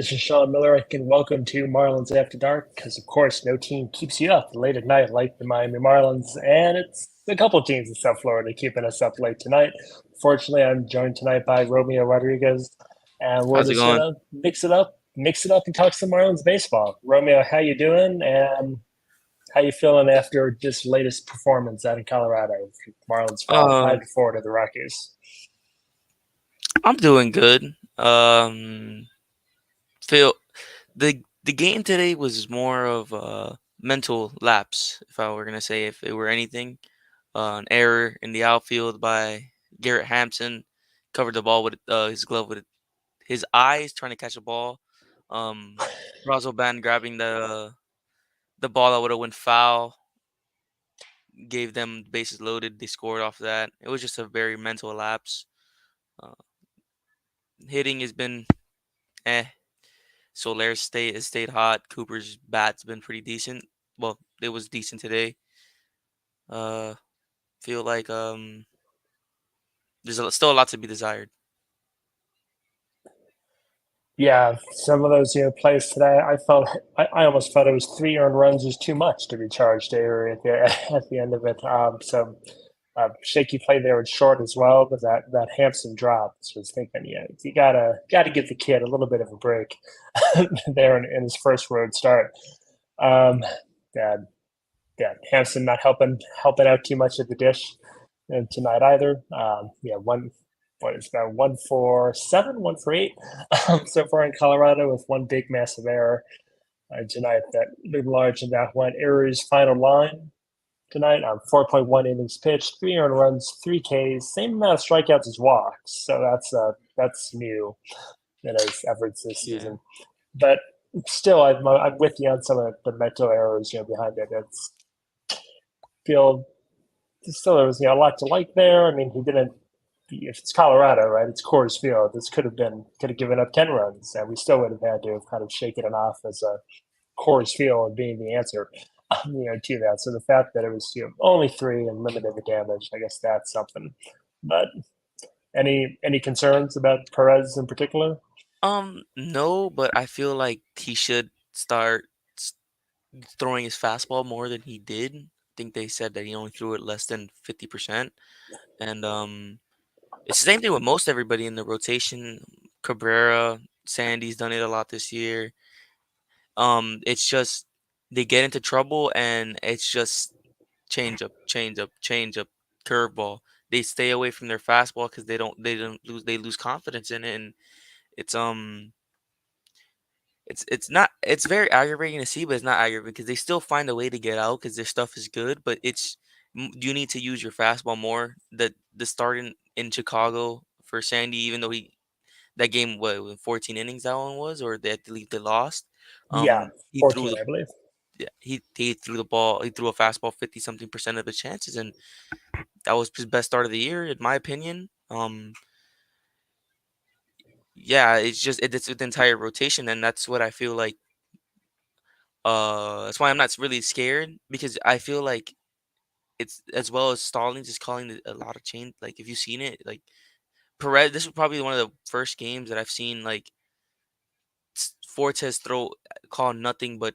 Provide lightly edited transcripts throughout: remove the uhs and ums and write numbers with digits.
This is Sean Miller, and welcome to Marlins After Dark. Because of course, no team keeps you up late at night like the Miami Marlins, and it's a couple of teams in South Florida keeping us up late tonight. Fortunately, I'm joined tonight by Romeo Rodriguez, and we're How's it just going? gonna mix it up, and talk some Marlins baseball. Romeo, how you doing? And how you feeling after this latest performance out in Colorado? Marlins fall Uh, 5-4 to the Rockies. I'm doing good. Feel the game today was more of a mental lapse, if I were gonna say, if it were anything. An error in the outfield by Garrett Hampson, covered the ball with his glove with his eyes, trying to catch a ball. Um, Band grabbing the ball that would have went foul, gave them bases loaded. They scored off that. It was just a very mental lapse. Uh, Hitting has been eh. Soler stayed hot. Cooper's bat's been pretty decent. Well, it was decent today. Uh, feel like there's still a lot to be desired. Yeah, some of those plays today, I almost felt it was three earned runs was too much to be charged there at the at the end of it. Shaky play there in short as well, but that Hampson drop. So I was thinking, yeah, you gotta give the kid a little bit of a break there in his first road start. Um, yeah, yeah, Hampson not helping out too much at the dish tonight either. Yeah, what is that? 1 for 7, 1 for 8 so far in Colorado with one big massive error tonight that big large in that one. Errors final line tonight. 4.1 innings pitched, 3 earned runs, 3 Ks, same amount of strikeouts as walks. So that's new in his efforts this Yeah. season. But still, I'm with you on some of the mental errors behind it. It's feel still there was a lot to like there. I mean, he didn't. If it's Colorado, right? It's Coors Field. This could have given up 10 runs, and we still would have had to have kind of shaken it off as a Coors Field being the answer, to that. So the fact that it was only three and limited the damage, I guess that's something. But any concerns about Perez in particular? No, but I feel like he should start s- throwing his fastball more than he did. I think they said that he only threw it less than 50%. And it's the same thing with most everybody in the rotation. Cabrera, Sandy's done it a lot this year. It's just they get into trouble and it's just change up, change up, change up, curveball. They stay away from their fastball because they lose confidence in it, and it's it's not it's very aggravating to see, but it's not aggravating because they still find a way to get out because their stuff is good, but you need to use your fastball more. The start in Chicago for Sandy, even though he that game what 14 innings that one was, or they I believe they lost. Yeah, He threw 14, the I believe. yeah, he threw the ball. He threw a fastball 50 something% of the chances, and that was his best start of the year, in my opinion. Yeah, it's with the entire rotation, and that's what I feel like. That's why I'm not really scared because I feel like it's as well as Stallings is calling a lot of change. Like if you've seen it, like Perez, this was probably one of the first games that I've seen like Fortes call nothing but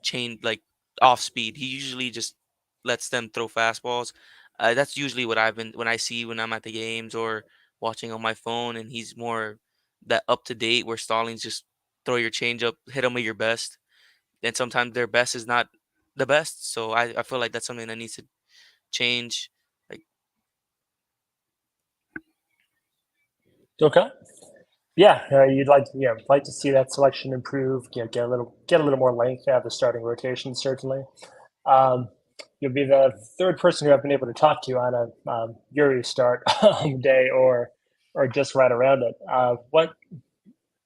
chain like off speed. He usually just lets them throw fastballs. That's usually what I've been when I see when I'm at the games or watching on my phone, and he's more that up to date where Stallings just throw your change up, hit them with your best, and sometimes their best is not the best. So I feel like that's something that needs to change. Like Okay. Yeah, you'd like to see that selection improve. Get a little more length out of the starting rotation, certainly. Um, you'll be the third person who I've been able to talk to on a Yuri start day or just right around it.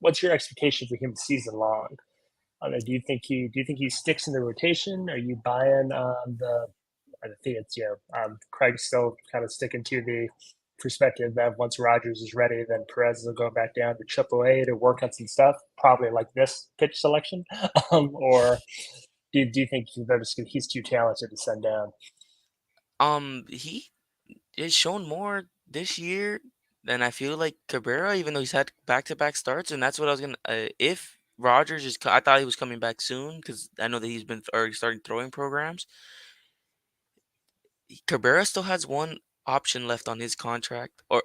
What's your expectation for him season long? Do you think he sticks in the rotation? Are you buying the? I think it's Craig's still kind of sticking to the perspective that once Rogers is ready, then Perez will go back down to AAA to work on some stuff, probably like this pitch selection, or do you think he's too talented to send down? he has shown more this year than I feel like Cabrera, even though he's had back to back starts, and that's what I was gonna if Rogers is. I thought he was coming back soon because I know that he's been already starting throwing programs. Cabrera still has one option left on his contract, or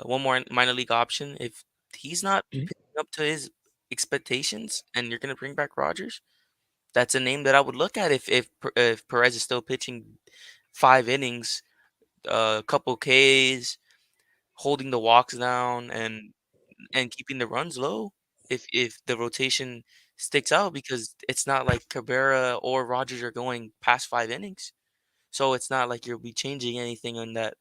one more minor league option. If he's not Mhm. pitching up to his expectations, and you're gonna bring back Rogers, that's a name that I would look at if Perez is still pitching 5 innings, a couple Ks, holding the walks down, and keeping the runs low. If the rotation sticks out, because it's not like Cabrera or Rogers are going past 5 innings. So it's not like you'll be changing anything on that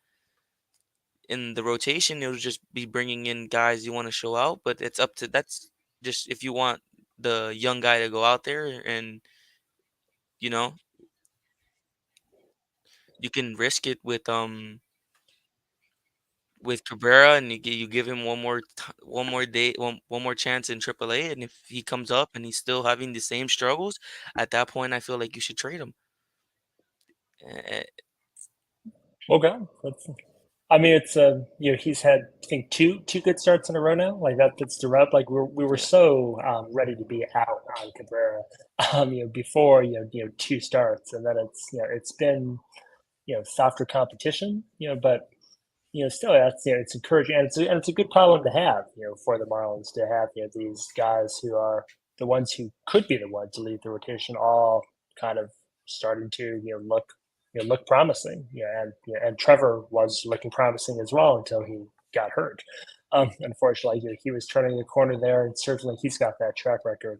in the rotation. It'll just be bringing in guys you want to show out, but it's up to that's just if you want the young guy to go out there and you know you can risk it with Cabrera, and you give him one more day, one more chance in AAA, and if he comes up and he's still having the same struggles, at that point I feel like you should trade him. Eh, Okay, that's. I mean, it's he's had I think two good starts in a row now. Like that fits the rep. Like we were yeah, so ready to be out on Cabrera, before two starts, and then it's been softer competition, but still that's it's encouraging, and it's a good problem to have, for the Marlins to have these guys who are the ones who could be the ones to lead the rotation, all kind of starting to look promising, and Trevor was looking promising as well until he got hurt. Unfortunately, he was turning the corner there, and certainly he's got that track record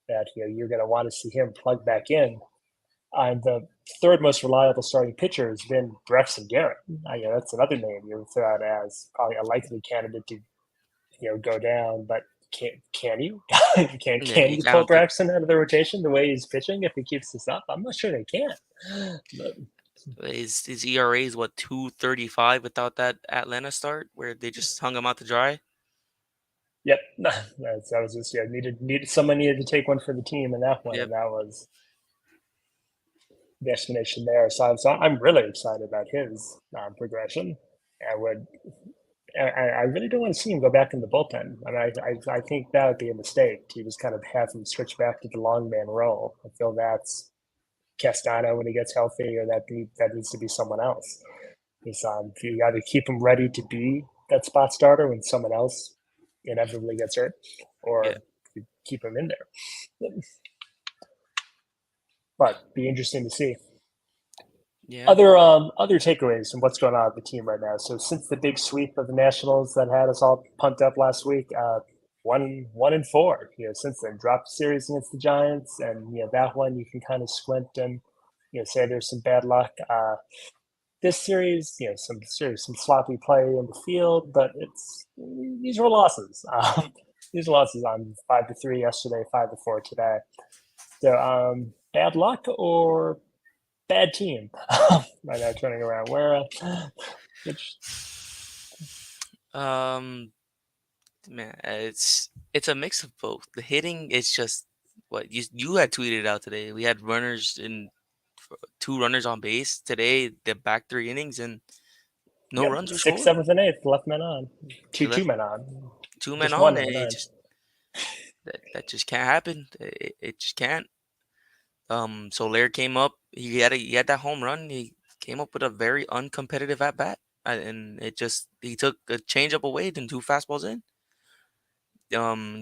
that you're going to want to see him plug back in. And the third most reliable starting pitcher has been Braxton Garrett. That's another name you would throw out as probably a likely candidate to go down. But can you can yeah, can you I pull don't think Braxton out of the rotation the way he's pitching if he keeps this up? I'm not sure they can. But his ERA is what 2.35 without that Atlanta start where they just hung him out to dry. yep, that was just needed someone needed to take one for the team in that one, Yep. and that was the explanation there. So I'm really excited about his progression. I would I really don't want to see him go back in the bullpen. I mean, I think that would be a mistake to just kind of have him switch back to the long man role. I feel that's Castano when he gets healthy, or that needs to be someone else. Because you either keep him ready to be that spot starter when someone else inevitably gets hurt, Yeah. or you keep him in there. But be interesting to see. Yeah. Other takeaways from what's going on with the team right now. So since the big sweep of the Nationals that had us all pumped up last week, 1-4. Since then, dropped the series against the Giants, and that one you can kind of squint and say there's some bad luck. This series, some sloppy play in the field, but these were losses. These losses on 5-3 yesterday, 5-4 today. So bad luck or bad team right now turning around. Which Um, man, it's a mix of both. The hitting is just what you had tweeted out today. We had runners in 2 runners on base today. The back 3 innings and no yep, runs were sixth, scored. seventh, and eighth left men on, We two left men on, 2 men just one on, in and the it ninth. just that just can't happen. It just can't. Soler came up. He had that home run. He came up with a very uncompetitive at bat, and it just he took a changeup away, then 2 fastballs in.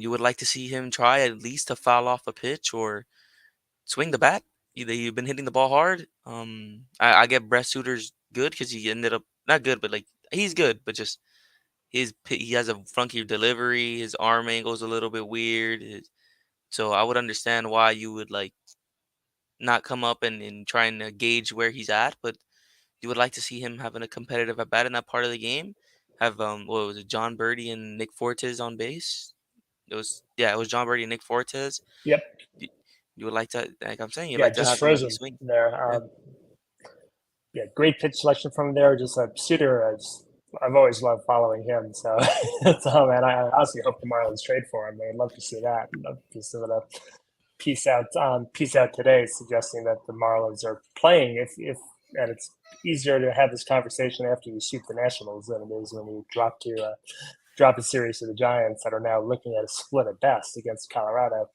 You would like to see him try at least to foul off a pitch or swing the bat. Either you've been hitting the ball hard. I get Brett Suter's good because he ended up not good, but like he's good, but just he has a funky delivery. His arm angle's a little bit weird. So I would understand why you would like not come up and trying to gauge where he's at, but you would like to see him having a competitive at bat in that part of the game. Have what was it, John Birdie and Nick Fortes on base? It was John Birdie and Nick Fortes. Yep, You, you would like to, like I'm saying, you'd yeah, like to just have him at least frozen swing. there. Yeah, Yeah, great pitch selection from there. Just a Suter. I've always loved following him. So, so man, I honestly hope the Marlins trade for him. I'd love to see that. I'd love to see a piece out today, suggesting that the Marlins are playing. If and it's easier to have this conversation after you sweep the Nationals than it is when you drop to drop a series to the Giants that are now looking at a split at best against Colorado,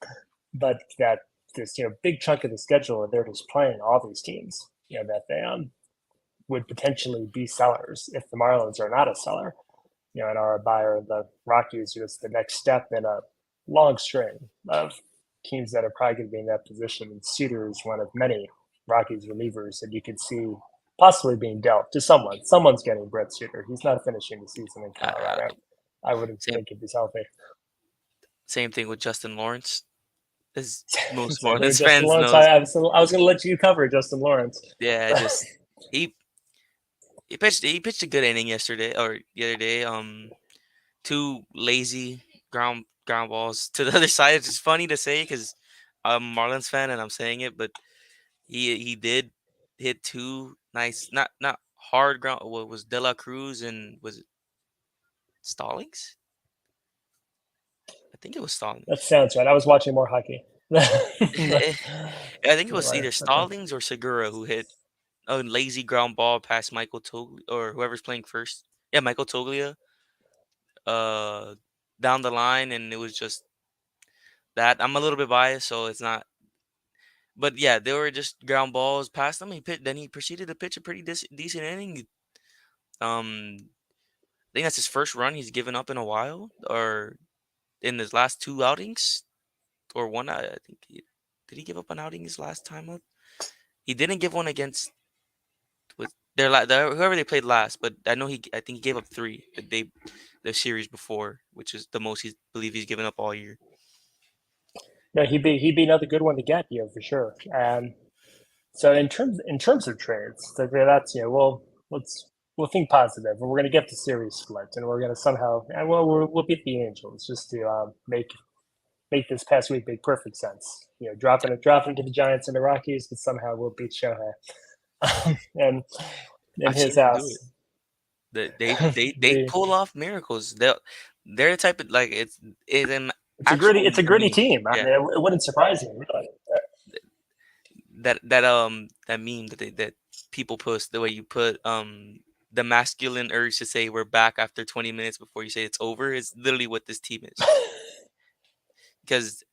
but that this big chunk of the schedule they're just playing all these teams that they would potentially be sellers if the Marlins are not a seller, and are a buyer. The Rockies are just the next step in a long string of teams that are probably going to be in that position. And Suter is one of many Rockies relievers that you could see possibly being dealt to someone. Someone's getting Brett Suter. He's not finishing the season in Uh, Colorado. I wouldn't same think if he's healthy. same thing with Justin Lawrence, as most Same thing with Marlins Justin fans Lawrence. knows. I was going to let you cover Justin Lawrence. Yeah, just he he pitched a good inning yesterday or the other day. Two lazy ground balls to the other side. It's just funny to say because I'm a Marlins fan and I'm saying it, but he did hit two nice, not hard ground. What was De La Cruz and was it Stallings? I think it was That Stallings. sounds right. I was watching more hockey. I think it was Right. either Stallings or Segura who hit a lazy ground ball past Michael Toglia or whoever's playing first. Yeah, Michael Toglia. Uh, down the line, and it was just that. I'm a little bit biased, so it's not. But yeah, they were just ground balls past him. Then he proceeded to pitch a pretty decent inning. I think that's his first run he's given up in a while, or in his last two outings, or one. I think did he give up an outing his last time up? He didn't give one against with whoever they played last, but I think he gave up three the series before, which is the most he's given up all year. No, he'd be another good one to get, for sure. And so in terms of trades, so that's we'll think positive, and we're going to get the series split, and we're going to somehow and we'll beat the Angels just to make this past week make perfect sense. Dropping to the Giants and the Rockies, but somehow we'll beat Shohei and in I've his seen them do it. house. They the pull off miracles. They're the type of like it's an It's a gritty actual it's a gritty meme. team. I Yeah, mean, it wouldn't surprise me really. that meme that people post the way you put the masculine urge to say we're back after 20 minutes before you say it's over is literally what this team is. Because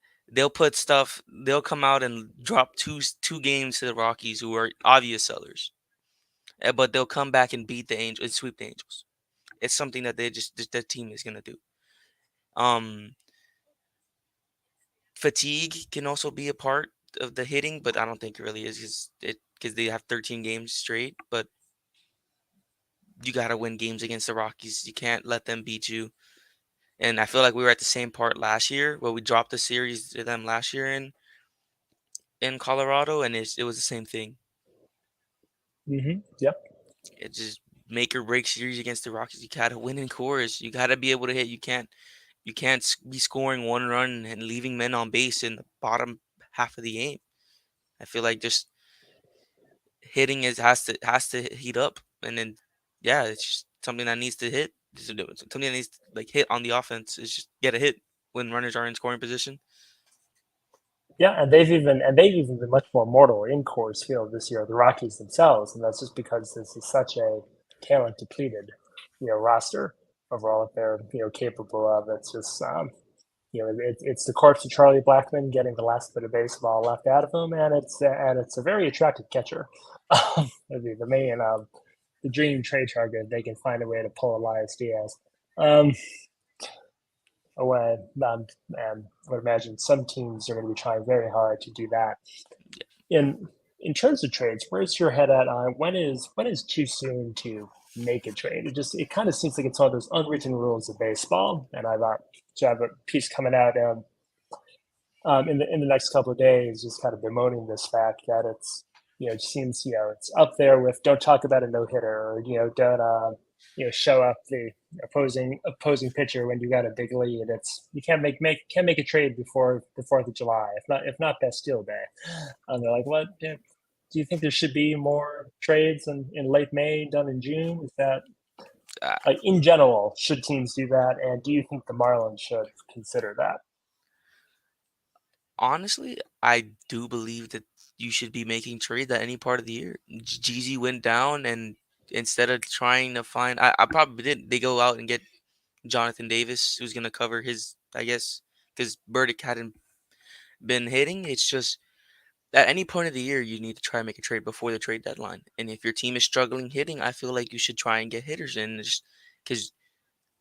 they'll come out and drop two games to the Rockies who are obvious sellers. But they'll come back and beat the Angels and sweep the Angels. It's something that that team is gonna do. Um, Fatigue can also be a part of the hitting, but I don't think it really is because they have 13 games straight. But you got to win games against the Rockies. You can't let them beat you. And I feel like we were at the same part last year where we dropped the series to them last year in Colorado, and it was the same thing. Yep. It just make or break series against the Rockies. You gotta win in cores. You gotta be able to hit. You can't be scoring one run and leaving men on base in the bottom half of the game. I feel like just hitting has to heat up, and then yeah, it's just something that needs to hit. Something that needs to like hit on the offense is just get a hit when runners are in scoring position. Yeah, and they've even been much more mortal in Coors Field this year, the Rockies themselves, and that's just because this is such a talent depleted, roster overall that they're capable of. It's just it's the corpse of Charlie Blackmon getting the last bit of baseball left out of him, and it's a very attractive catcher. The main the dream trade target. They can find a way to pull Elias Diaz um, away, and I would imagine some teams are going to be trying very hard to do that. In terms of trades, where's your head at on when is too soon to make a trade? It kind of seems like it's one of those unwritten rules of baseball, and I have a piece coming out in the next couple of days, just kind of bemoaning this fact that it seems it's up there with don't talk about a no hitter, or don't show up the opposing pitcher when you got a big lead. It's you can't make a trade before the 4th of July, if not Bastille Day. And they're like, what? Do you think there should be more trades in late May done in June? Is that Uh, like in general, should teams do that? And do you think the Marlins should consider that? Honestly, I do believe that you should be making trades at any part of the year. Jeezy went down, and instead of trying to find, I probably did. They go out and get Jonathan Davis, who's gonna cover his, I guess, because Burdick hadn't been hitting. It's just at any point of the year, you need to try and make a trade before the trade deadline. And if your team is struggling hitting, I feel like you should try and get hitters in, just because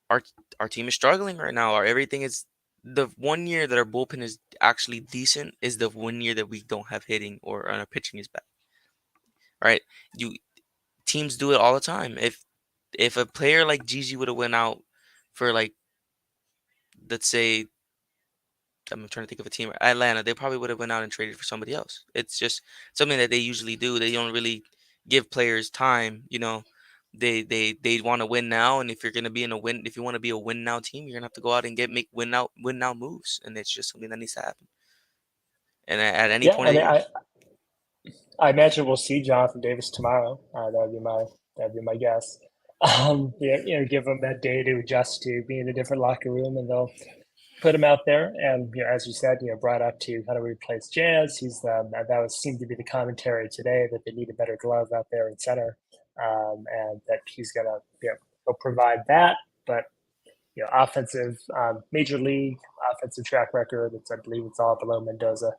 our our team is struggling right now. Our everything is the one year that our bullpen is actually decent is the one year that we don't have hitting or our pitching is bad. Right? You teams do it all the time. If a player like Gigi would have went out for like, let's say, I'm trying to think of a team, Atlanta, they probably would have went out and traded for somebody else. It's just something that they usually do. They don't really give players time. They want to win now, and if you're gonna be in a win, if you want to be a win now team, you're gonna have to go out and make win now moves, and it's just something that needs to happen. And at any Yeah, point I of the mean, year, I imagine we'll see Jonathan Davis tomorrow. That'd be my guess. Yeah, give him that day to adjust to be in a different locker room, and they'll put him out there. And as you said, brought up to kind of replace Jazz. That was seemed to be the commentary today that they need a better glove out there in center, and that he's gonna he'll provide that. But offensive, major league offensive track record. I believe it's all below Mendoza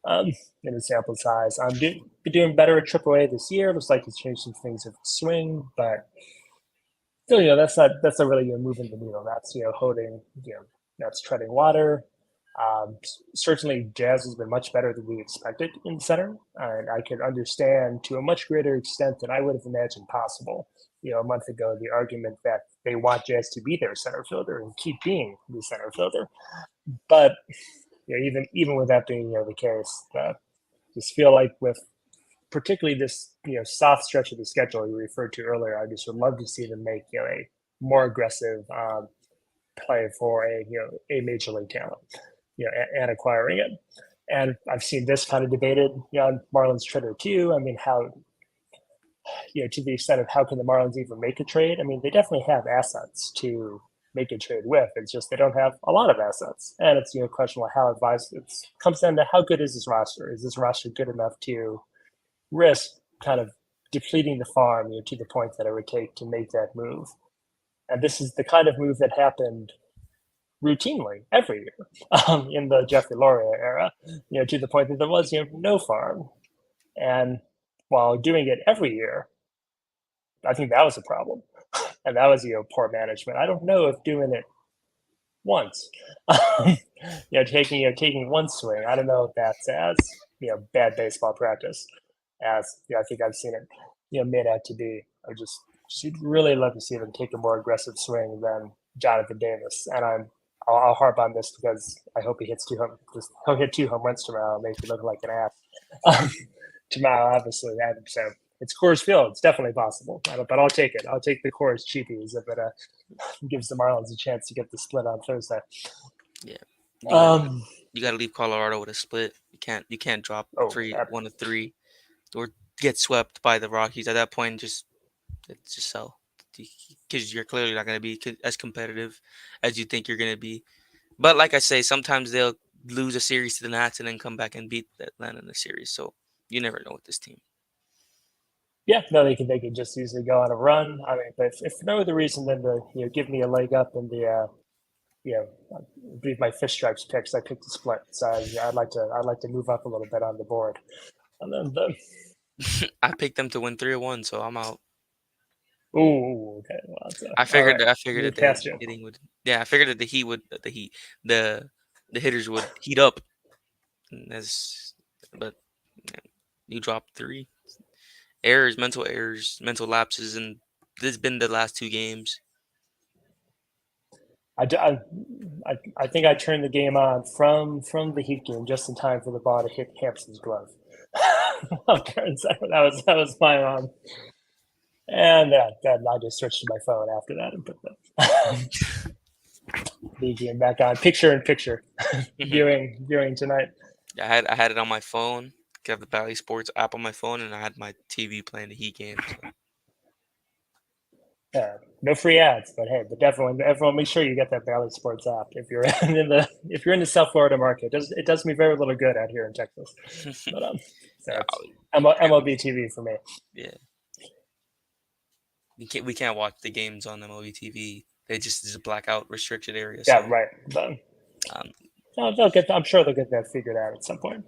um, in the sample size. Be doing better at AAA this year. Looks like he's changed some things with the swing, but still, that's not really moving the needle. That's holding, that's treading water. Certainly, Jazz has been much better than we expected in center, and I could understand to a much greater extent than I would have imagined possible. A month ago, the argument that they want Jazz to be their center fielder and keep being the center fielder, but even with that being the case, just feel like with particularly this soft stretch of the schedule you referred to earlier, I just would love to see them make a more aggressive play for a major league talent, and acquiring it. And I've seen this kind of debated on Marlins Twitter too. I mean, how to the extent of how can the Marlins even make a trade? I mean, they definitely have assets to make a trade with. It's just they don't have a lot of assets, and it's a question of how advised. It comes down to how good is this roster? Is this roster good enough to risk kind of depleting the farm to the point that it would take to make that move? And this is the kind of move that happened routinely every year in the Jeffrey Loria era, to the point that there was no farm. And while doing it every year, I think that was a problem, and that was poor management. I don't know if doing it once, taking one swing. I don't know if that's as bad baseball practice as I think I've seen it made out to be. I just really love to see them take a more aggressive swing than Jonathan Davis, and I'll harp on this because I hope he hits he'll hit 2 home runs tomorrow and make me look like an ass. Tomorrow, obviously, so it's Coors Field. It's definitely possible, but I'll take it. I'll take the Coors cheapies if it gives the Marlins a chance to get the split on Thursday. yeah, Um, you gotta leave Colorado with a split. You can't drop oh, three, 1 of 3, or get swept by the Rockies. At that point, it's just sell, because you're clearly not gonna be as competitive as you think you're gonna be. But like I say, sometimes they'll lose a series to the Nats and then come back and beat Atlanta in the series. So you never know with this team. yeah, no, they can just easily go on a run. I mean, but if for no other reason than to give me a leg up in the I believe my fish stripes picks. I picked a split, so I'd like to move up a little bit on the board. And then I picked them to win 3-1, so I'm out. okay, well, that's I all figured right. that I figured that Move the past you. hitting would. Yeah, I figured that the heat would the heat the hitters would heat up. But yeah, you dropped 3 errors, mental lapses, and this has been the last 2 games. I think I turned the game on from the Heat game just in time for the ball to hit Hampson's glove. That was my and then I just switched to my phone after that and put the game back on. Picture in picture viewing tonight. I had it on my phone. I have the Bally Sports app on my phone, and I had my TV playing the Heat game. So. No free ads, but hey, but definitely everyone make sure you get that Valley Sports app if you're in the South Florida market. It does me very little good out here in Texas, but so Yeah, it's can't MLB TV for me. yeah, we can't watch the games on MLB TV. They just is a blackout restricted area. Yeah, So right. But um, they'll get. I'm sure they'll get that figured out at some point.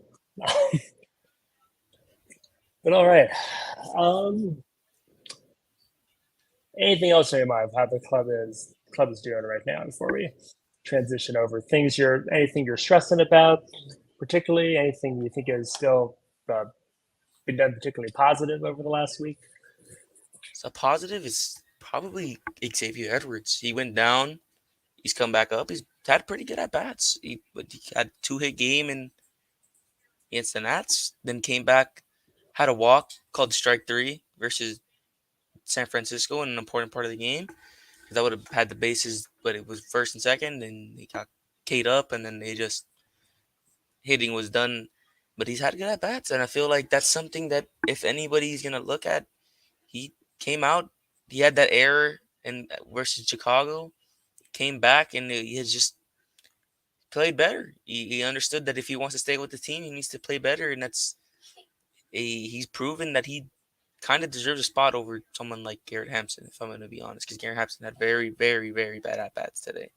But all right. Um, Anything else in your mind of how the club is doing right now before we transition over things you're anything you're stressing about, particularly anything you think is still uh, been done particularly positive over the last week? a positive is probably Xavier Edwards. He went down. He's come back up. He's had pretty good at bats. He had 2 hit game and against the Nats. Then came back, had a walk called strike three versus San Francisco in an important part of the game. Because I would have had the bases, but it was first and second, and he got K'd up, and then they just hitting was done. But he's had good at bats, and I feel like that's something that if anybody's gonna look at, he came out, he had that error in versus Chicago, came back, and he has just played better. He understood that if he wants to stay with the team, he needs to play better, and he's proven that he kind of deserves a spot over someone like Garrett Hampson, if I'm going to be honest, because Garrett Hampson had very, very, very bad at bats today,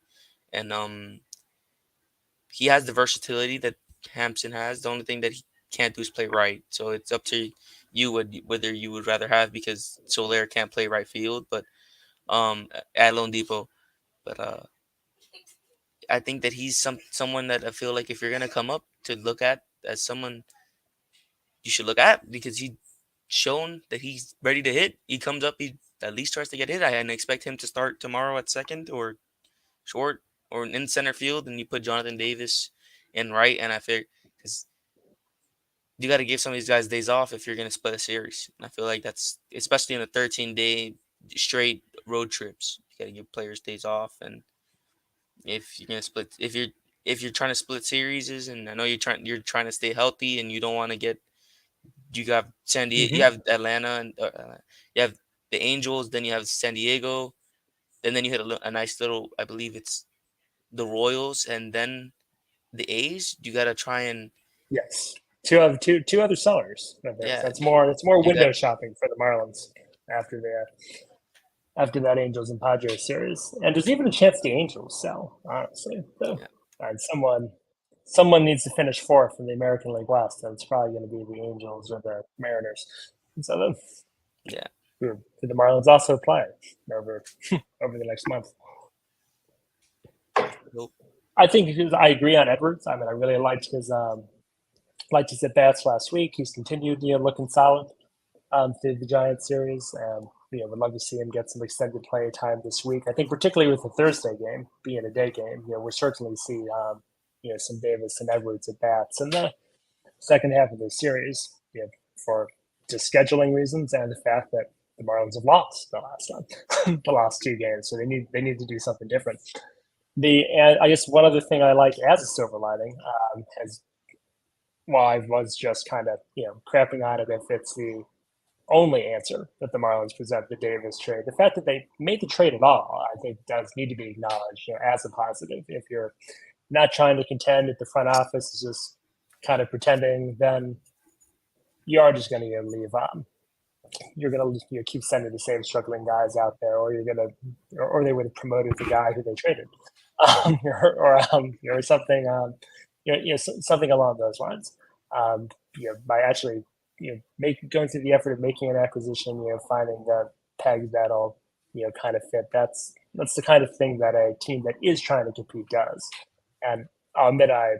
and he has the versatility that Hampson has. The only thing that he can't do is play right. So it's up to you whether you would rather have because Soler can't play right field, but at Lone Depot. But I think that he's someone that I feel like if you're gonna come up to look at as someone you should look at because he shown that he's ready to hit. He comes up, he at least tries to get hit. I expect him to start tomorrow at second or short or in center field, and you put Jonathan Davis in right. And I figure because you got to give some of these guys days off if you're going to split a series. And I feel like that's especially in the 13-day straight road trips. You got to give players days off, and if you're going to split, if you're trying to split series, and I know you're trying to stay healthy, and you don't want to get you got San Diego, you Mm-hmm. have Atlanta, and you have the Angels, then you have San Diego, and then you hit a nice little, I believe it's the Royals, and then the A's. You got to try and Yes, two other sellers of this. yeah, That's more you got window shopping for the Marlins after that Angels and Padres series, and there's even a chance the Angels sell. Honestly, so yeah, and someone needs to finish fourth in the American League West, and it's probably going to be the Angels or the Mariners. And so then, yeah. who the Marlins also play over over the next month. Nope. I think I agree on Edwards. I mean, I really liked his at bats last week. He's continued, looking solid through the Giants series, and would love to see him get some extended play time this week. I think particularly with the Thursday game being a day game, we're certainly see some Davis and Edwards at bats in the second half of the series, for just scheduling reasons and the fact that the Marlins have lost the last 2 games, so they need to do something different. And I guess one other thing I like as a silver lining, has while I was just kind of crapping on it if it's the only answer that the Marlins present the Davis trade. The fact that they made the trade at all, I think, does need to be acknowledged as a positive. If you're not trying to contend, if the front office is just kind of pretending, then you are just going to leave. You're going to keep sending the same struggling guys out there, or you're going to, or they would have promoted the guy who they traded, or something, something along those lines. By actually, going through the effort of making an acquisition, finding the pegs that'll, kind of fit. That's the kind of thing that a team that is trying to compete does. And I'll admit I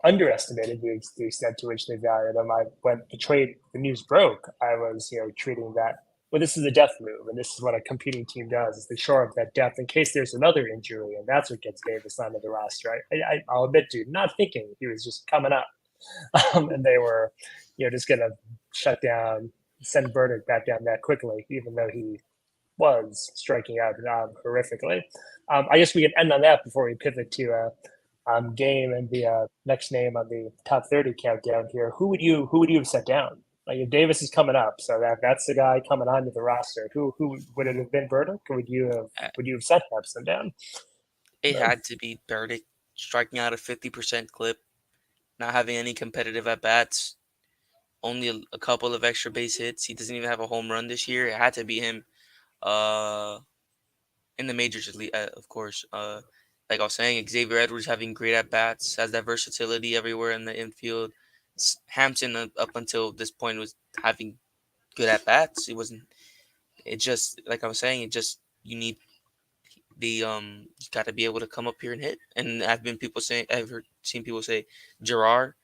underestimated the extent to which they valued him. When the news broke, I was treating that, well, this is a depth move, and this is what a competing team does: is they shore up that depth in case there's another injury, and that's what gets Davis onto the roster. I'll admit to not thinking he was just coming up, and they were, just going to shut down, send Burdick back down that quickly, even though he was striking out horrifically. I guess we can end on that before we pivot to game and the next name on the top 30 countdown here. Who would you have set down? Like if Davis is coming up, so that's the guy coming onto the roster. Who would it have been? Burdick, or Uh, would you have set Epson down? It No. had to be Burdick striking out a 50% clip, not having any competitive at bats, only a couple of extra base hits. He doesn't even have a home run this year. It had to be him. Uh, in the majors, of course. Like I was saying, Xavier Edwards having great at bats, has that versatility everywhere in the infield. Hampton up until this point was having good at bats. It wasn't. It just like I was saying. It just you need you got to be able to come up here and hit. And I've seen people say Gerard,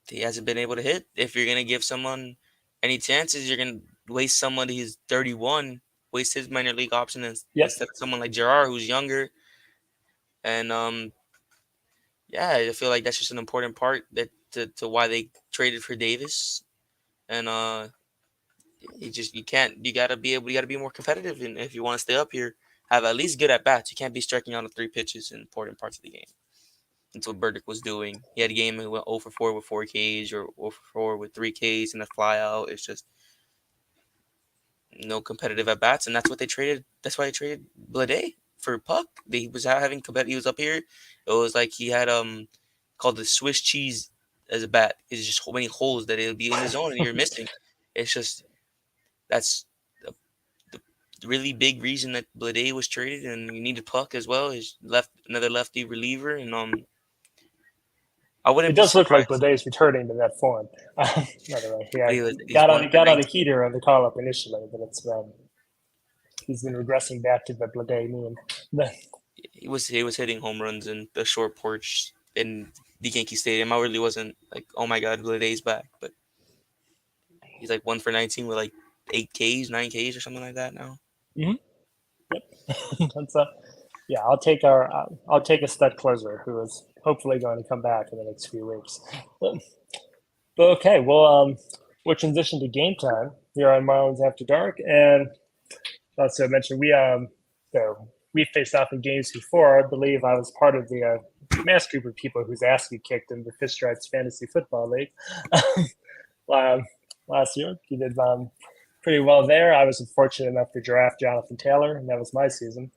he hasn't been able to hit. If you're gonna give someone any chances, you're gonna waste somebody who's 31, waste his minor league option Yep. instead of someone like Gerard who's younger. And yeah, I feel like that's just an important part to why they traded for Davis. And you gotta be more competitive, and if you want to stay up here, have at least good at bats. You can't be striking out on 3 pitches in important parts of the game. That's what Burdick was doing. He had a game that went 0 for 4 with 4 Ks or 0 for 4 with 3 Ks and a flyout. It's just no competitive at bats, and that's what they traded. That's why they traded Blade for Puck. He was out having competitive. He was up here. It was like he had called the Swiss cheese as a bat. It's just so many holes that it'll be in the zone and you're missing. It's just that's the really big reason that Blade was traded, and you needed Puck as well. Is another lefty reliever, and I It wouldn't be does look like surprised. Blade is returning to that form. By the way, But yeah, he's one for got on a 19. heater on the call up initially, but he's been regressing back to the Blade mean. He was hitting home runs in the short porch in the Yankee Stadium. I really wasn't like, oh my god, Blade's back, but he's like 1 for 19 with like 8 Ks, 9 Ks, or something like that now. Mm-hmm. Yep. That's yeah. I'll take a stud closer who is hopefully going to come back in the next few weeks. But okay, we'll transition to game time here on Marlins After Dark, and also mention we faced off in games before. I believe I was part of the mass group of people whose ass we kicked in the Fish Stripes Fantasy Football League um, last year. He did pretty well there. I was fortunate enough to draft Jonathan Taylor, and that was my season.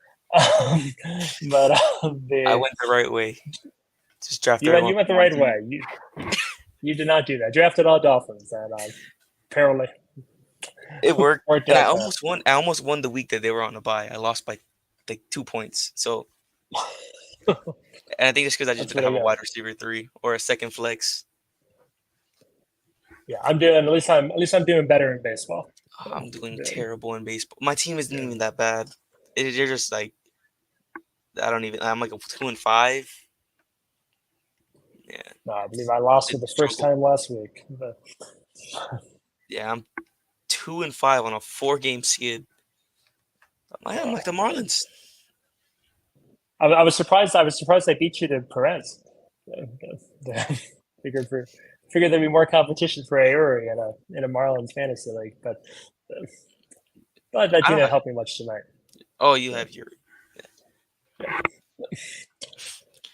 But I the went the right way. Just draft you everyone went the from one right team. way. You did not do that. Drafted all Dolphins, and apparently It worked, worked and I out well. almost won. I almost won the week that they were on a bye. I lost by like 2 points. So, and I think it's because I just That's didn't pretty have a good. wide receiver 3 or a second flex. Yeah, I'm doing at least I'm doing better in baseball. I'm doing Doing, terrible in baseball. My team isn't doing, even that bad. They're just like I don't even. I'm like a 2-5. Yeah, no, I believe I lost for it's the a first struggle. time last week. But Yeah, I'm 2-5 on a 4-game skid. I'm like the Marlins. I was surprised. I was surprised I beat you to Perez. figured for figured there'd be more competition for Auri in a Marlins fantasy league, but that I don't didn't have. help me much tonight. Oh, you So, have your.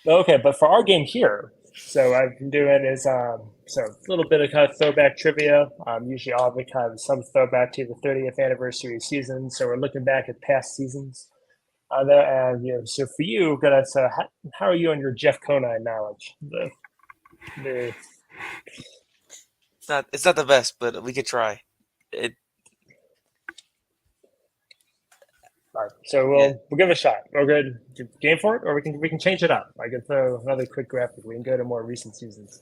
okay, but for our game here, so I've been doing is so a little bit of kind of throwback trivia. Usually I'll have kind of some throwback to the 30th anniversary season. So we're looking back at past seasons. And so for you, gonna so how are you on your Jeff Conine knowledge? The It's not the best, but we could try. It. All right, so Yeah. we'll give it a shot. We're good. Game for it, or we can change it up. I can throw another quick graphic. We can go to more recent seasons.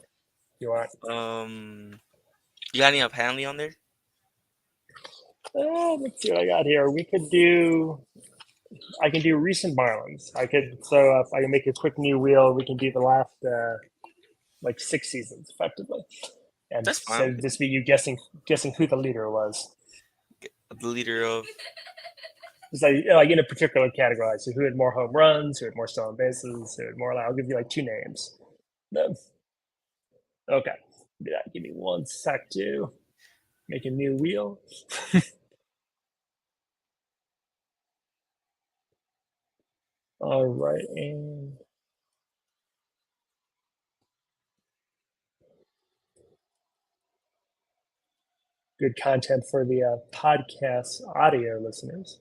If you want? You got any up Hanley on there? Let's see what I got here. We could do. I can do recent Marlins. I could throw up. I can make a quick new wheel. We can do the last like 6 seasons effectively, and That's fine. so this be you guessing who the leader was. The leader of. It's like in a particular category. So who had more home runs, who had more stolen bases, who had more. I'll give you like 2 names. No. Okay. Yeah, give me 1 sec to make a new wheel. All right, and good content for the podcast audio listeners.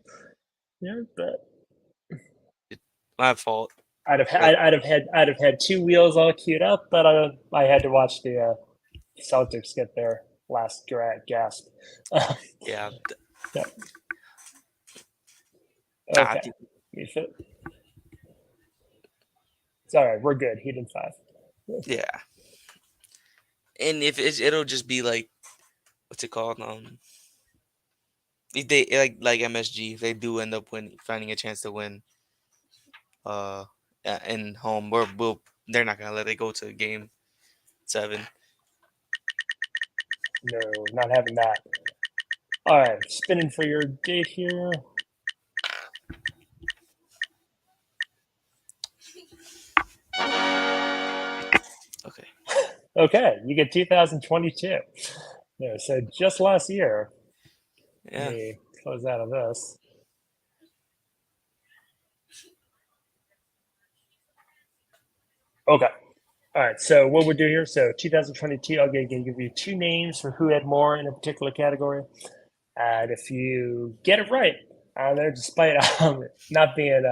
Yeah, but My fault. But I'd have had 2 wheels all queued up, but I had to watch the Celtics get their last gasp. yeah, Yeah. Ah, Okay. You fit. It's all right. We're good. He did five. yeah. And if it'll just be like what's it called? If they like MSG, if they do end up finding a chance to win, uh, in home, they're not gonna let it go to game seven. No, not having that. All right. Spinning for your date here. Okay. Okay. You get 2022. Yeah, so just last year, let Yeah. me close out of this. Okay. All right. So what we'll do here, so 2022, I'll give you two names for who had more in a particular category. And if you get it right, there, despite not being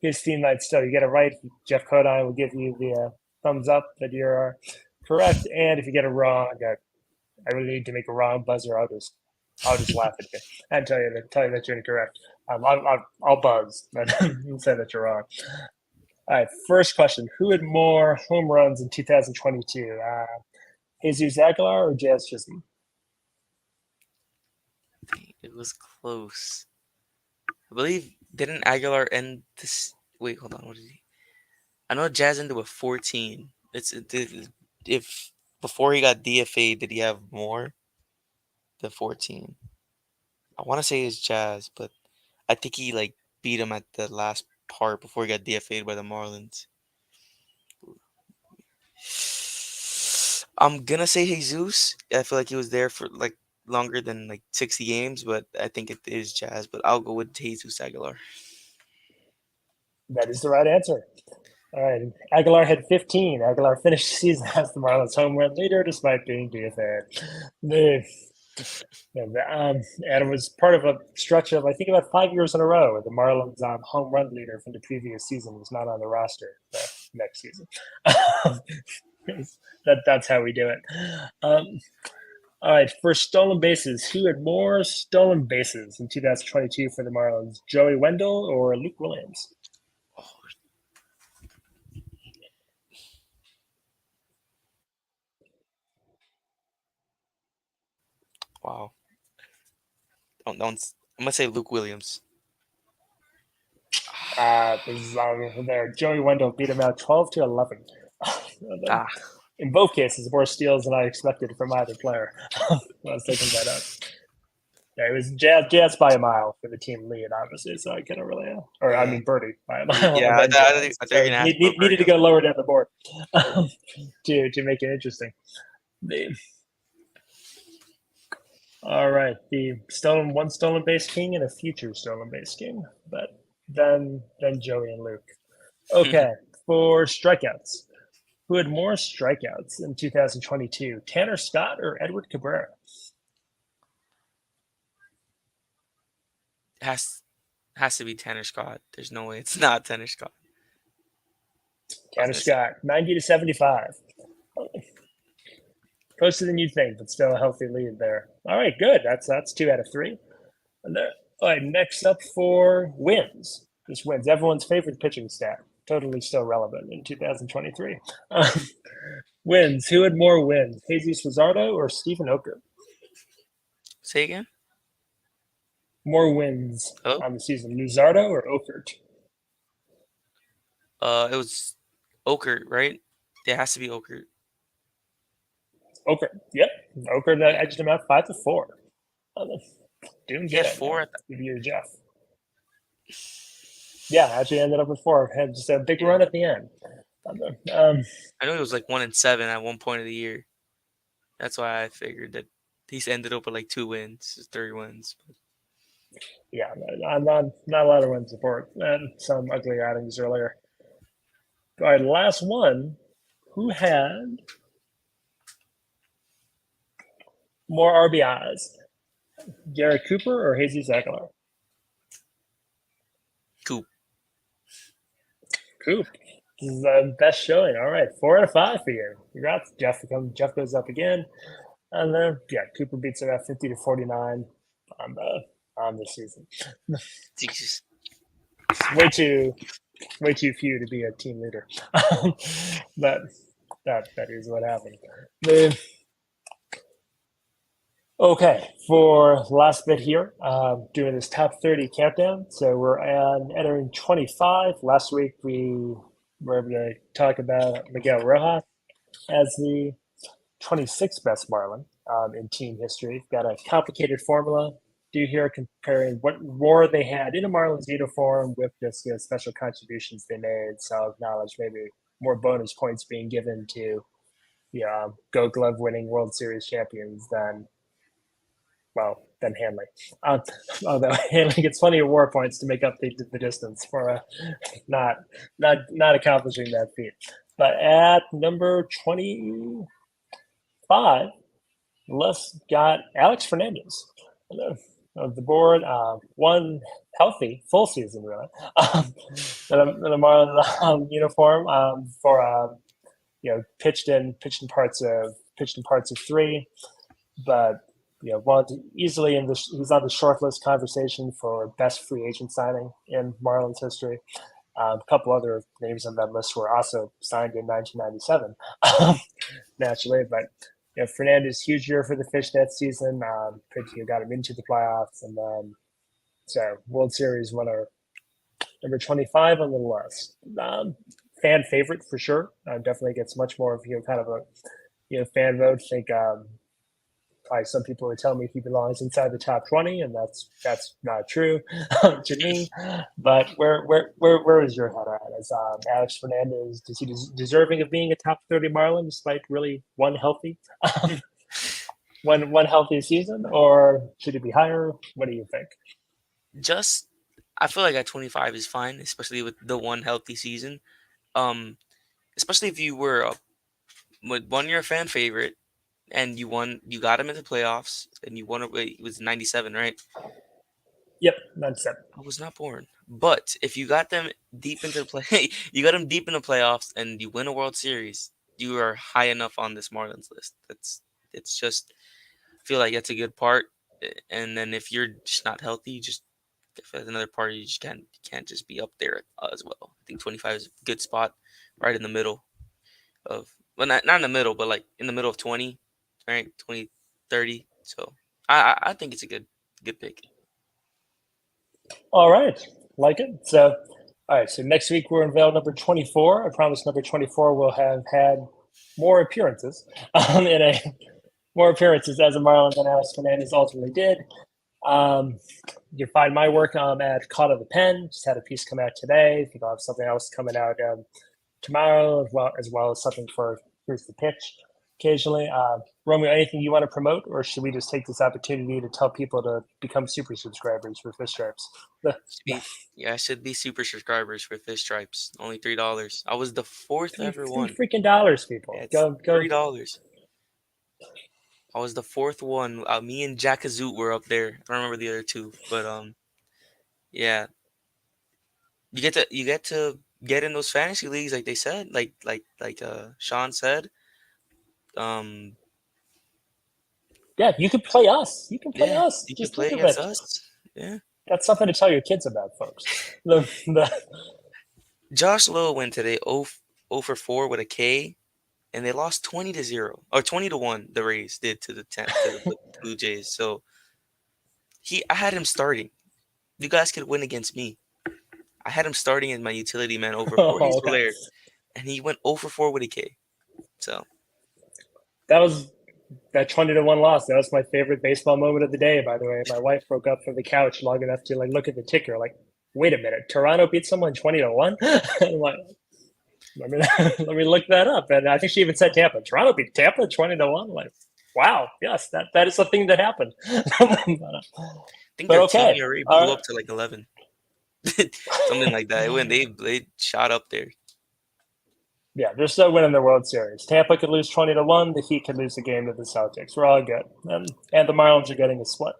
his team night still, you get it right, Jeff Codine will give you the thumbs up that you're correct. And if you get it wrong, I really need to make a wrong buzzer. I'll just laugh at you and tell you that you're incorrect. I'll buzz and say that you're wrong. All right, first question: who had more home runs in 2022? Jesus Aguilar or Jazz Chisholm? It was close. I believe didn't Aguilar end this? Wait, hold on. What did he? I know Jazz ended with 14. If before he got DFA, did he have more than 14? I want to say it's Jazz, but I think he like beat him at the last part before he got DFA'd by the Marlins. I'm gonna say Jesus. I feel like he was there for like longer than like 60 games, but I think it is Jazz. But I'll go with Jesus Aguilar. That is the right answer. All right, Aguilar had 15. Aguilar finished the season as the Marlins home run leader despite being DFA. And it was part of a stretch of, I think, about 5 years in a row where the Marlins home run leader from the previous season was not on the roster the next season. That's how we do it. All right, for stolen bases, who had more stolen bases in 2022 for the Marlins, Joey Wendell or Luke Williams? Oh, wow. Don't. I'm gonna say Luke Williams. There, Joey Wendell beat him out 12-11. Ah, In both cases, more steals than I expected from either player. I was thinking that up. Yeah, it was Jazz by a mile for the team lead, obviously, so I couldn't really, or I yeah, mean Birdie by a mile, yeah. and then Jazz. I thought you were So gonna ask about needed Birdie. to I was go like, lower down the board to make it interesting. The, all right, the stolen base king and a future stolen base king, but then Joey and Luke. Okay, for strikeouts, who had more strikeouts in 2022, Tanner Scott or Edward Cabrera? has has to be Tanner Scott. There's no way it's not Tanner Scott. I was Tanner gonna say Scott, 90-75. Closer than you'd think, but still a healthy lead there. All right, good. That's 2 out of 3. And there, all right, next up for wins. Just wins. Everyone's favorite pitching stat. Totally still relevant in 2023. Wins. Who had more wins, Jesus Luzardo or Stephen Oker? say again. More wins Hello. on the season, Luzardo or Okert? It was Okert, right? It has to be Okert. Oker. Yep. Oker Yeah, edged him out 5-4. Doing he had good. four. Give you Jeff. Yeah, actually ended up with 4. Had just a big Yeah, run at the end. Um, I know he was like 1-7 at one point of the year. That's why I figured that he's ended up with like 2 wins, 3 wins. yeah, not a lot of win support and some ugly outings earlier. All right, last one. Who had more RBIs, Garrett Cooper or Jesus Aguilar? Coop. Coop. This is the best showing. All right, 4 out of 5 for you. Congrats, Jeff. Jeff goes up again, and then yeah, Cooper beats him at 50-49 on the season. Jesus. way too few to be a team leader. but that is what happened. The, okay, for last bit here, doing this top 30 countdown. So we're on entering 25. Last week we were able to talk about Miguel Rojas as the 26th best Marlin in team history. Got a complicated formula. Do here comparing what WAR they had in a Marlins uniform with just special contributions they made. So I'll acknowledge maybe more bonus points being given to Gold Glove winning World Series champions than Hanley. Although Hanley gets plenty of WAR points to make up the distance for not accomplishing that feat. But at number 25, Les got Alex Fernandez of the board. One healthy full season really in a Marlins uniform for pitched in parts of three, but wanted easily he's on the short list conversation for best free agent signing in Marlins history. A couple other names on that list were also signed in 1997, naturally. But Fernandez, huge year for the Fish that season. Got him into the playoffs, and then so World Series winner, number 25 on the list. Fan favorite for sure. Definitely gets much more of kind of a fan vote. I think probably some people would tell me he belongs inside the top 20, and that's not true to me. But where is your head at? Is Alex Fernandez, is he deserving of being a top 30 Marlin despite really one healthy one healthy season, or should it be higher? What do you think? Just, I feel like at 25 is fine, especially with the one healthy season. Um, Especially if you were you're a fan favorite and you got him into playoffs and you won it. It was 97, right? Yep, that's it. I was not born. But if you got them deep into the play, you got them deep in the playoffs and you win a World Series, you are high enough on this Marlins list. It's just, I feel like that's a good part. And then if you're just not healthy, if there's another part, you just can't just be up there as well. I think 25 is a good spot, right in the middle of, well, not in the middle, but like in the middle of 20, right? 20, 30. So I think it's a good pick. All right, like it. So, all right. So next week we're unveil number 24. I promise number 24 will have had more appearances in a more appearances as a Marlin than Alex Fernandez ultimately did. You can find my work at Caught of the Pen. Just had a piece come out today. I think I'll have something else coming out tomorrow, as well as something for Here's the Pitch occasionally. Romeo, anything you want to promote, or should we just take this opportunity to tell people to become super subscribers for Fish Stripes? Yeah, I should be super subscribers for Fish Stripes. Only $3. I was the fourth ever Three one. freaking dollars, people. Yeah, it's Go. $3. I was the fourth one. Me and Jack Kazoot were up there. I don't remember the other two, but yeah, you get to get in those fantasy leagues, like they said, like Sean said. Um, Yeah, you can play us. You can play yeah, us. you can Just play think of against it. us. Yeah. That's something to tell your kids about, folks. The Josh Lowe went today 0 for 4 with a K, and they lost 20-0 or 20-1. The Rays did to the Blue Jays. So I had him starting. You guys could win against me. I had him starting in my utility man over 4. He's okay. Blair, and he went 0 for 4 with a K. So That was that 20-1 loss. That was my favorite baseball moment of the day, by the way. My wife broke up from the couch long enough to look at the ticker, like, wait a minute, Toronto beat someone 20-1? I'm like, let me look that up. And I think she even said Tampa. Toronto beat Tampa 20-1. Like, wow, yes, that is something that happened. I think But their team okay. already blew up to like 11, something like that. When they shot up there. Yeah, they're still winning the World Series. Tampa could lose 20-1. The Heat could lose the game to the Celtics. We're all good. And the Marlins are getting a split.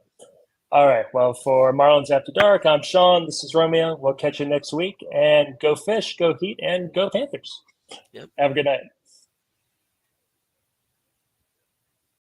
All right. Well, for Marlins After Dark, I'm Sean. This is Romeo. We'll catch you next week. And go Fish, go Heat, and go Panthers. Yep. Have a good night.